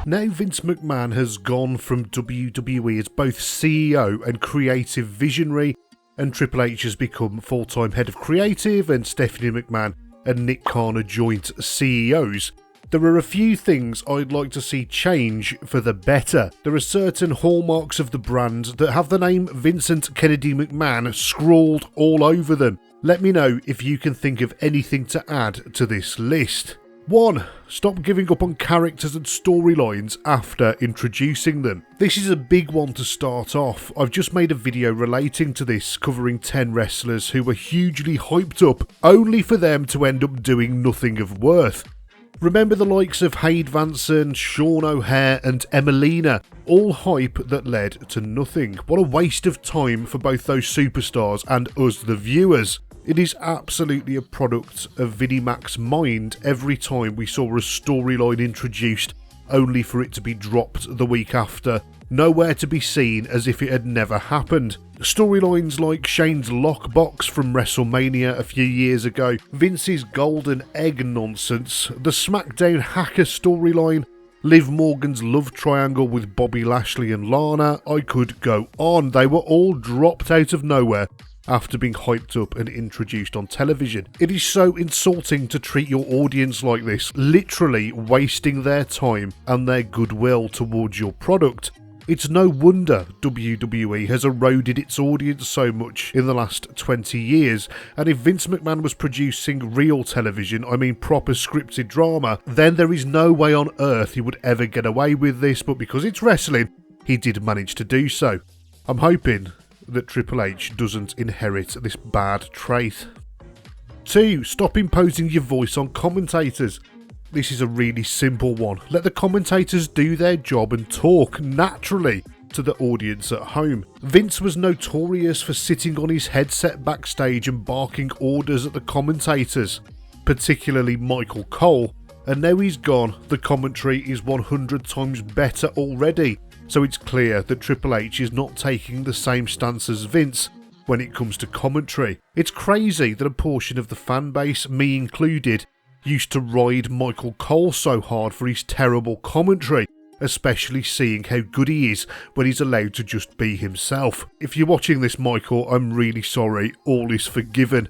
Now Vince McMahon has gone from WWE as both CEO and creative visionary, and Triple H has become full-time head of creative, and Stephanie McMahon and Nick Khan are joint CEOs. There are a few things I'd like to see change for the better. There are certain hallmarks of the brand that have the name Vincent Kennedy McMahon scrawled all over them. Let me know if you can think of anything to add to this list. 1. Stop giving up on characters and storylines after introducing them. This is a big one to start off. I've just made a video relating to this, covering 10 wrestlers who were hugely hyped up, only for them to end up doing nothing of worth. Remember the likes of Hayde Vanson, Sean O'Hare and Emelina, all hype that led to nothing. What a waste of time for both those superstars and us the viewers. It is absolutely a product of Vinimac's mind every time we saw a storyline introduced, only for it to be dropped the week after, nowhere to be seen as if it had never happened. Storylines like Shane's lockbox from WrestleMania a few years ago, Vince's golden egg nonsense, the SmackDown hacker storyline, Liv Morgan's love triangle with Bobby Lashley and Lana, I could go on. They were all dropped out of nowhere after being hyped up and introduced on television. It is so insulting to treat your audience like this, literally wasting their time and their goodwill towards your product. It's no wonder WWE has eroded its audience so much in the last 20 years, and if Vince McMahon was producing real television, I mean proper scripted drama, then there is no way on earth he would ever get away with this, but because it's wrestling, he did manage to do so. I'm hoping that Triple H doesn't inherit this bad trait. 2. Stop imposing your voice on commentators. This is a really simple one. Let the commentators do their job and talk naturally to the audience at home. Vince was notorious for sitting on his headset backstage and barking orders at the commentators, particularly Michael Cole, and now he's gone, the commentary is 100 times better already. So it's clear that Triple H is not taking the same stance as Vince when it comes to commentary. It's crazy that a portion of the fan base, me included, used to ride Michael Cole so hard for his terrible commentary, especially seeing how good he is when he's allowed to just be himself. If you're watching this, Michael, I'm really sorry, all is forgiven.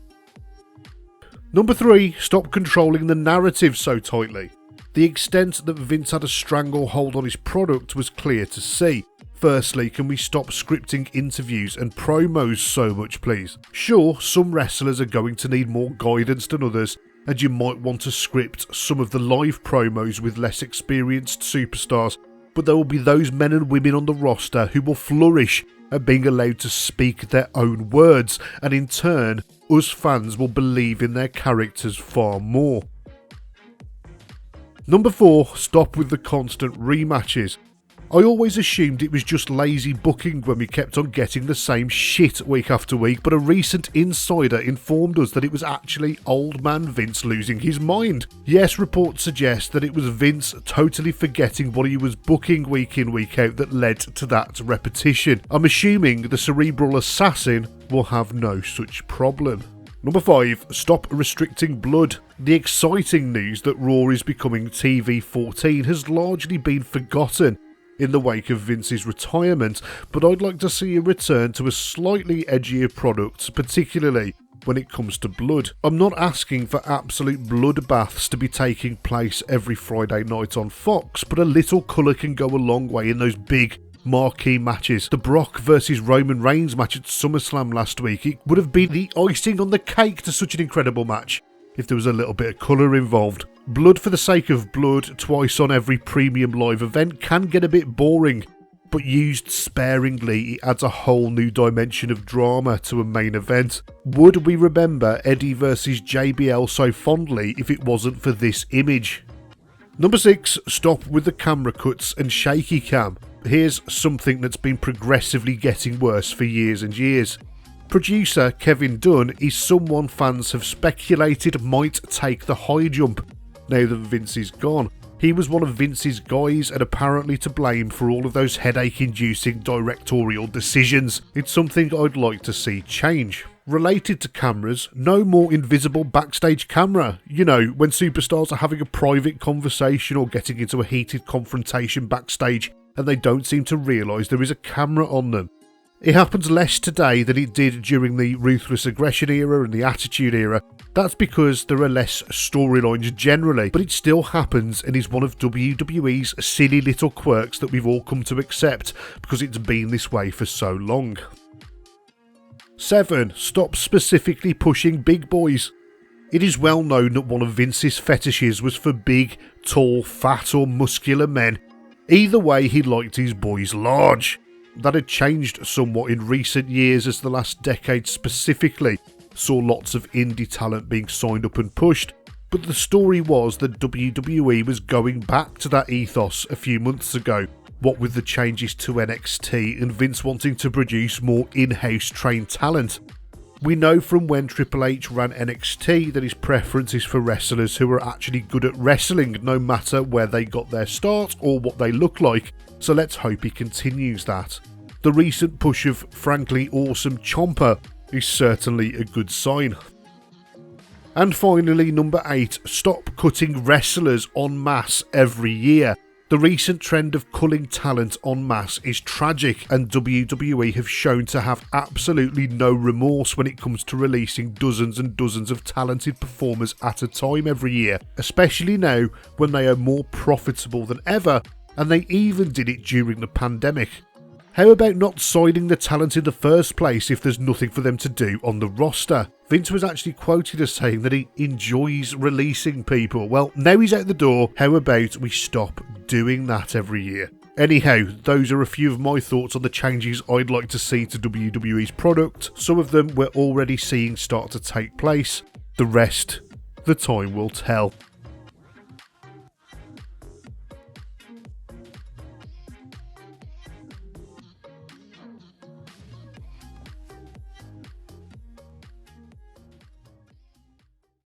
Number 3, stop controlling the narrative so tightly. The extent that Vince had a stranglehold on his product was clear to see. Firstly, can we stop scripting interviews and promos so much, please? Sure, some wrestlers are going to need more guidance than others, and you might want to script some of the live promos with less experienced superstars, but there will be those men and women on the roster who will flourish at being allowed to speak their own words, and in turn, us fans will believe in their characters far more. Number 4, stop with the constant rematches. I always assumed it was just lazy booking when we kept on getting the same shit week after week, but a recent insider informed us that it was actually old man Vince losing his mind. Yes, reports suggest that it was Vince totally forgetting what he was booking week in, week out that led to that repetition. I'm assuming the cerebral assassin will have no such problem. Number 5, stop restricting blood. The exciting news that Raw is becoming TV14 has largely been forgotten in the wake of Vince's retirement, but I'd like to see a return to a slightly edgier product, particularly when it comes to blood. I'm not asking for absolute bloodbaths to be taking place every Friday night on Fox, but a little colour can go a long way in those big marquee matches. The Brock versus Roman Reigns match at SummerSlam last week, it would have been the icing on the cake to such an incredible match if there was a little bit of colour involved. Blood for the sake of blood twice on every premium live event can get a bit boring, but used sparingly it adds a whole new dimension of drama to a main event. Would we remember Eddie versus JBL so fondly if it wasn't for this image? Number 6, stop with the camera cuts and shaky cam. Here's something that's been progressively getting worse for years and years. Producer Kevin Dunn is someone fans have speculated might take the high jump now that Vince is gone. He was one of Vince's guys and apparently to blame for all of those headache-inducing directorial decisions. It's something I'd like to see change. Related to cameras, no more invisible backstage camera. You know, when superstars are having a private conversation or getting into a heated confrontation backstage and they don't seem to realise there is a camera on them. It happens less today than it did during the Ruthless Aggression era and the Attitude era. That's because there are less storylines generally, but it still happens and is one of WWE's silly little quirks that we've all come to accept because it's been this way for so long. 7. Stop specifically pushing big boys. It is well known that one of Vince's fetishes was for big, tall, fat or muscular men. Either way, he liked his boys large. That had changed somewhat in recent years as the last decade specifically saw lots of indie talent being signed up and pushed, but the story was that WWE was going back to that ethos a few months ago, what with the changes to NXT and Vince wanting to produce more in-house trained talent. We know from when Triple H ran NXT that his preference is for wrestlers who are actually good at wrestling no matter where they got their start or what they look like, so let's hope he continues that. The recent push of frankly awesome Ciampa is certainly a good sign. And finally, number 8, stop cutting wrestlers en masse every year. The recent trend of culling talent en masse is tragic, and WWE have shown to have absolutely no remorse when it comes to releasing dozens and dozens of talented performers at a time every year, especially now when they are more profitable than ever, and they even did it during the pandemic. How about not signing the talent in the first place if there's nothing for them to do on the roster? Vince was actually quoted as saying that he enjoys releasing people. Well, now he's out the door, how about we stop doing that every year? Anyhow, those are a few of my thoughts on the changes I'd like to see to WWE's product. Some of them we're already seeing start to take place. The rest, the time will tell.